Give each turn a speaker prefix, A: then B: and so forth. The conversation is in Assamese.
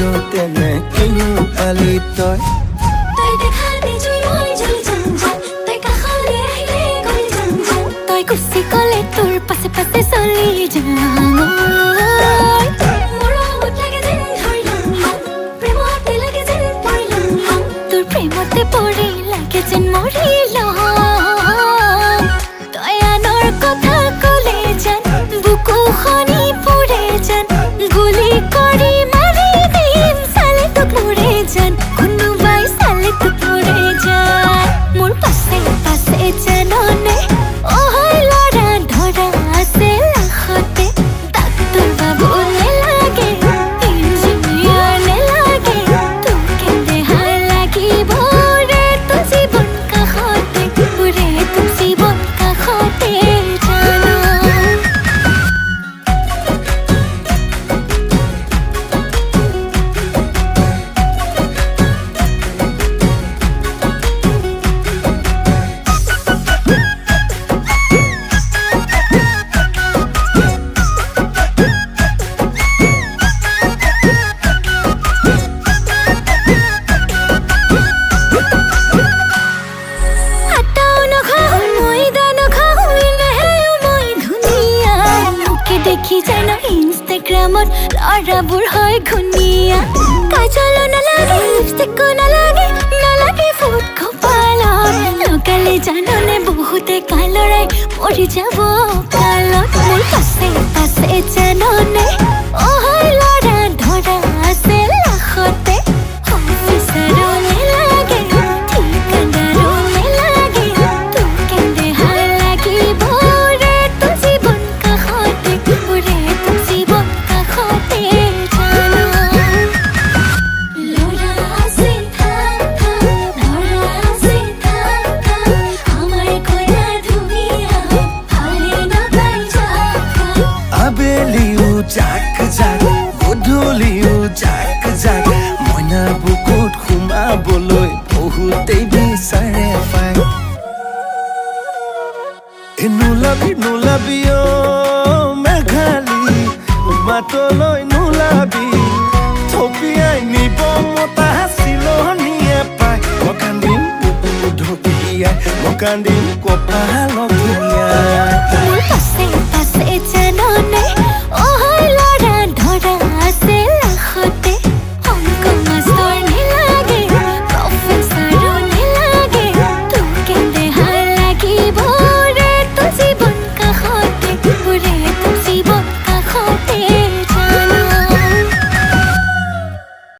A: মাজতে নে কিনো পালি তই
B: তই দেখাতে জুই মই জ্বলি যাম যাম তই কাষলৈ আহিলে গলি যাম যাম তই গুচি গ'লে তোৰ পাছে পাছে চলি যাম মৰমত লাগে যেন ধৰিলাম প্ৰেমতে লাগে যেন পৰিলাম তোৰ প্ৰেমতে পৰি লাগে যেন মৰিলাম তই আনৰ কথা ক'লে যেন বুকু খনি পুৰে যেন গুলি কৰি মাৰি দিম চালে তোক মৰে যেন কোনোবাই চালে তোক মৰে যেন মোৰ পাছে পাছে জাননে অহৈ ল'ৰা ধৰা আছে লাখতে তাক তোৰ বাবু নেলাগে ইঞ্জিনিয়াৰ নেলাগে তোক কেন্দেহা লাগিব ৰে তোৰ জীৱন কাষতে ৰে তোৰ জীৱন কাষতে জানো দেখি জানো ইনষ্টাগ্ৰামত ল'ৰাবোৰ হয় ঘূণীয়া কাজল নালাগে লিপষ্টিকো নালাগে নালাগে ফুট কপালত লগালে জাননে বহুতে কালৰাই মৰি যাব কালত মোৰ পাছে পাছে জাননে অহৈ ল'ৰা ধৰা আছে লাখতে অফিচাৰো নেলাগে ঠিকাদাৰো নেলাগে তোক কেন্দেহা লাগিব ৰে তোৰ জীৱন কাষতে ৰে তোৰ জীৱন কাষতে জানো ল'ৰা আছে থাক থাক ল'ৰা আছে থাক থাক আমাৰ কইনা ধুনীয়া ভালে নাপাই যাক
A: আবেলিও জাক জাক গধূলিও জাক জাক মইনা বুকুত সোমাবলৈ বহুতেই বিচাৰে পায় নোলাবি নোলাবি অ মেঘালী মাতলৈ নোলাবি থপিয়াই নিব মতা চিলনীয়ে পায় মই কান্দিম বুকু ঢকিয়াই মই কান্দিম কপাহ